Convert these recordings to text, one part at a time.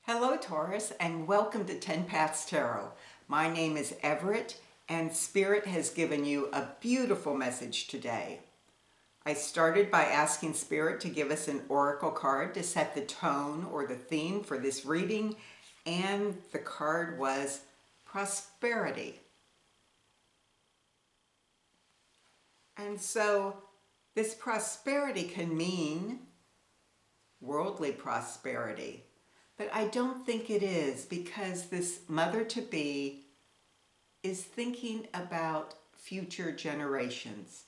Hello Taurus, and welcome to TenPaths Tarot. My name is Everett, and Spirit has given you a beautiful message today. I started by asking Spirit to give us an oracle card to set the tone or the theme for this reading, and the card was prosperity. And so this prosperity can mean worldly prosperity. But I don't think it is, because this mother-to-be is thinking about future generations,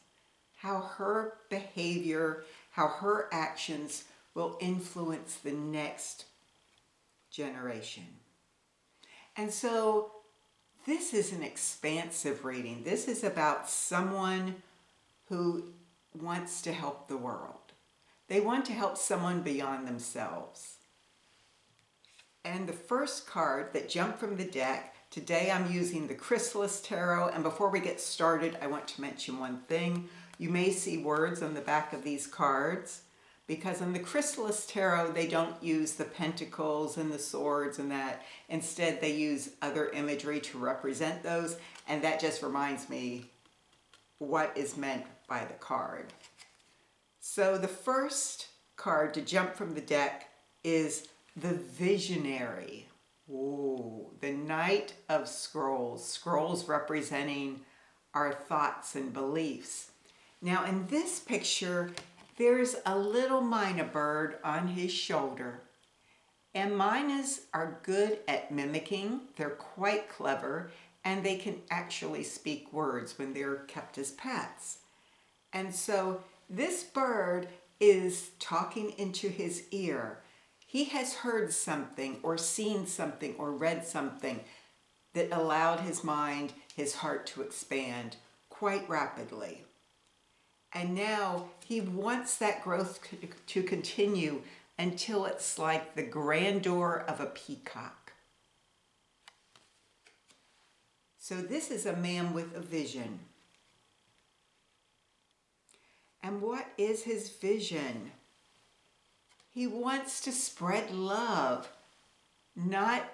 how her behavior, how her actions will influence the next generation. And so this is an expansive reading. This is about someone who wants to help the world. They want to help someone beyond themselves. And the first card that jumped from the deck, today I'm using the Chrysalis Tarot, and before we get started, I want to mention one thing. You may see words on the back of these cards, because on the Chrysalis Tarot, they don't use the pentacles and the swords and that. Instead, they use other imagery to represent those, and that just reminds me what is meant by the card. So the first card to jump from the deck is the Visionary. Ooh, the Knight of Scrolls. Scrolls representing our thoughts and beliefs. Now in this picture, there's a little myna bird on his shoulder. And mynas are good at mimicking. They're quite clever, and they can actually speak words when they're kept as pets. And so this bird is talking into his ear. He has heard something or seen something or read something that allowed his mind, his heart to expand quite rapidly. And now he wants that growth to continue until it's like the grandeur of a peacock. So this is a man with a vision. And what is his vision? He wants to spread love, not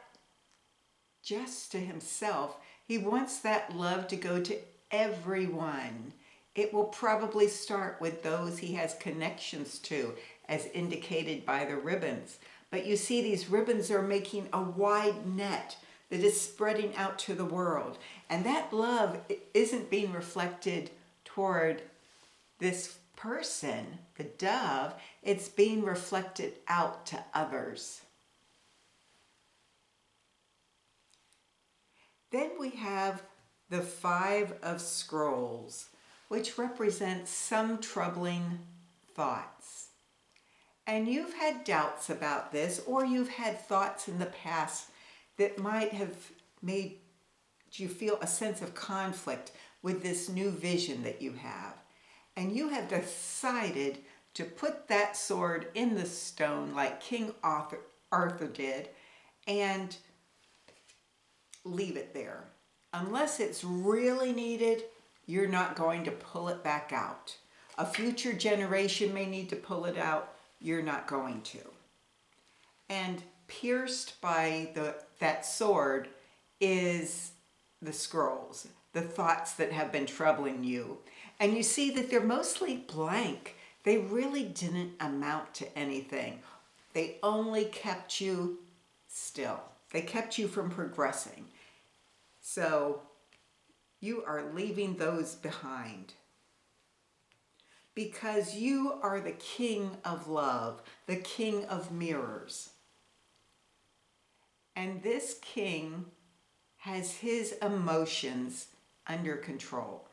just to himself. He wants that love to go to everyone. It will probably start with those he has connections to, as indicated by the ribbons. But you see, these ribbons are making a wide net that is spreading out to the world. And that love isn't being reflected toward this person, the dove. It's being reflected out to others. Then we have the Five of Scrolls, which represents some troubling thoughts. And you've had doubts about this, or you've had thoughts in the past that might have made you feel a sense of conflict with this new vision that you have. And you have decided to put that sword in the stone like King Arthur did and leave it there. Unless it's really needed, you're not going to pull it back out. A future generation may need to pull it out. You're not going to. And pierced by that sword is the scrolls, the thoughts that have been troubling you. And you see that they're mostly blank. They really didn't amount to anything. They only kept you still. They kept you from progressing. So you are leaving those behind. Because you are the king of love, the king of mirrors. And this king has his emotions under control.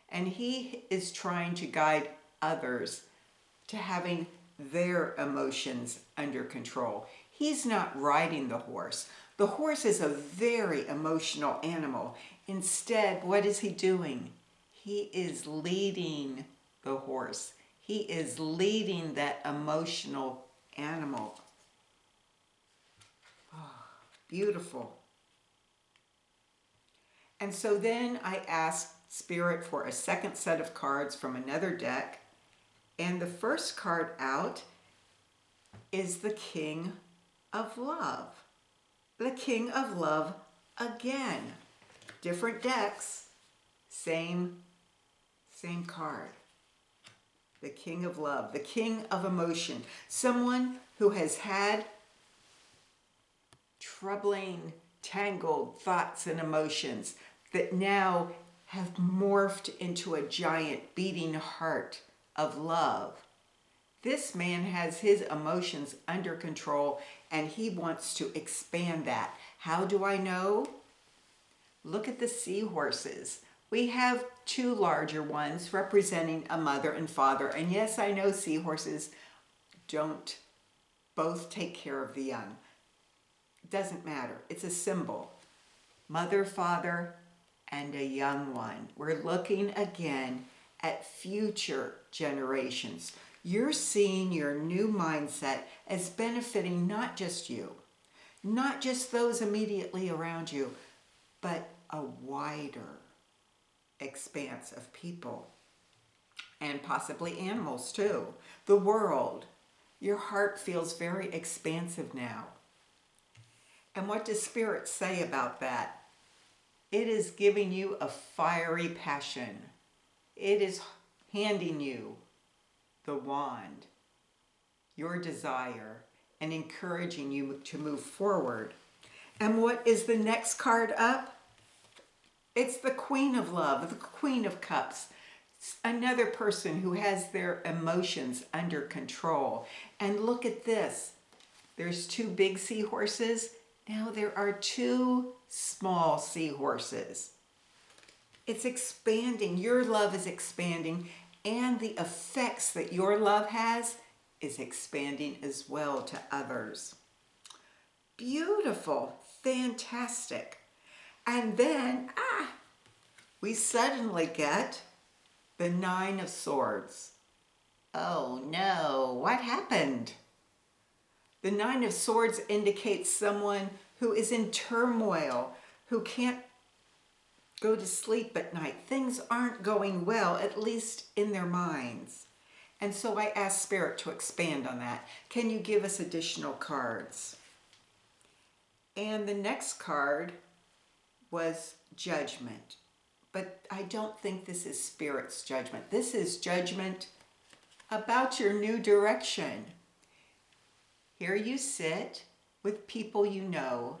And he is trying to guide others to having their emotions under control. He's not riding the horse. The horse is a very emotional animal. Instead, what is he doing? He is leading the horse. He is leading that emotional animal. Oh, beautiful. And so then I asked Spirit for a second set of cards from another deck. And the first card out is the King of Love. The King of Love again. Different decks, same card. The King of Love, the King of Emotion. Someone who has had troubling, tangled thoughts and emotions that now have morphed into a giant beating heart of love. This man has his emotions under control and he wants to expand that. How do I know? Look at the seahorses. We have two larger ones representing a mother and father. And yes, I know seahorses don't both take care of the young. It doesn't matter. It's a symbol. Mother, father, and a young one. We're looking again at future generations. You're seeing your new mindset as benefiting not just you, not just those immediately around you, but a wider expanse of people and possibly animals too. The world. Your heart feels very expansive now. And what does Spirit say about that? It is giving you a fiery passion. It is handing you the wand, your desire, and encouraging you to move forward. And what is the next card up? It's the Queen of Love, the Queen of Cups. Another person who has their emotions under control. And look at this. There's two big seahorses. Now there are two small seahorses. It's expanding. Your love is expanding, and the effects that your love has is expanding as well to others. Beautiful, fantastic. And then, we suddenly get the Nine of Swords. Oh no, what happened? The Nine of Swords indicates someone who is in turmoil, who can't go to sleep at night. Things aren't going well, at least in their minds. And so I asked Spirit to expand on that. Can you give us additional cards? And the next card was Judgment. But I don't think this is Spirit's judgment. This is judgment about your new direction. Here you sit with people you know,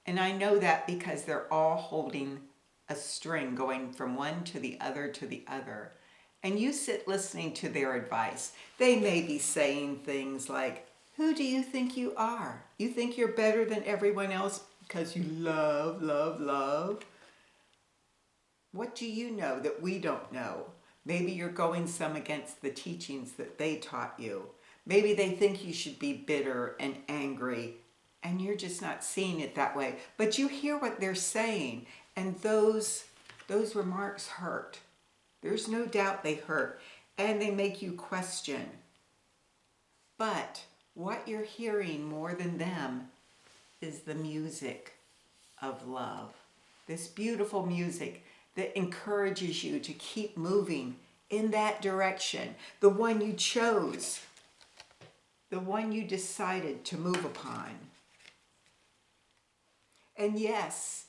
and I know that because they're all holding a string going from one to the other to the other. And you sit listening to their advice. They may be saying things like, who do you think you are? You think you're better than everyone else because you love, love, love? What do you know that we don't know? Maybe you're going some against the teachings that they taught you. Maybe they think you should be bitter and angry, and you're just not seeing it that way. But you hear what they're saying, and those remarks hurt. There's no doubt they hurt, and they make you question. But what you're hearing more than them is the music of love. This beautiful music that encourages you to keep moving in that direction, the one you chose, the one you decided to move upon. And yes,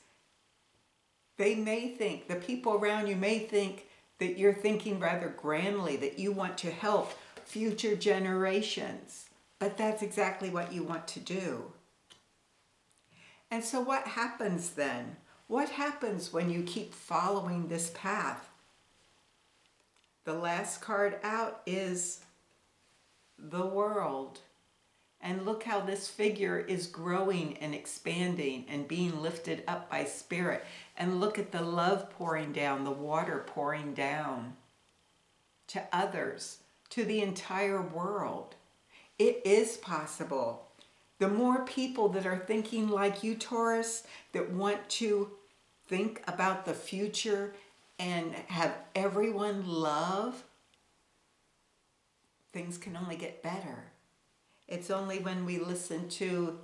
they may think, the people around you may think that you're thinking rather grandly, that you want to help future generations, but that's exactly what you want to do. And so what happens then? What happens when you keep following this path? The last card out is the World. And look how this figure is growing and expanding and being lifted up by Spirit. And look at the love pouring down, the water pouring down to others, to the entire world. It is possible. The more people that are thinking like you, Taurus, that want to think about the future and have everyone love, things can only get better. It's only when we listen to,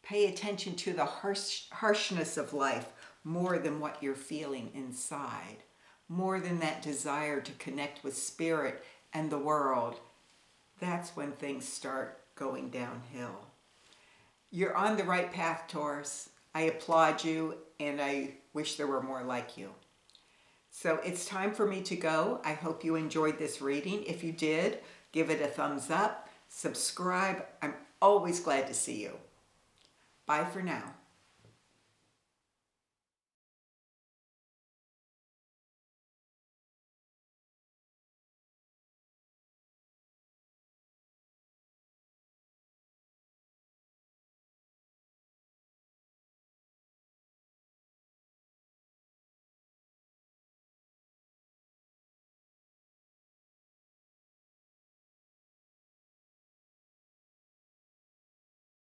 pay attention to the harshness of life more than what you're feeling inside, more than that desire to connect with Spirit and the world. That's when things start going downhill. You're on the right path, Taurus. I applaud you, and I wish there were more like you. So it's time for me to go. I hope you enjoyed this reading. If you did, give it a thumbs up, subscribe. I'm always glad to see you. Bye for now.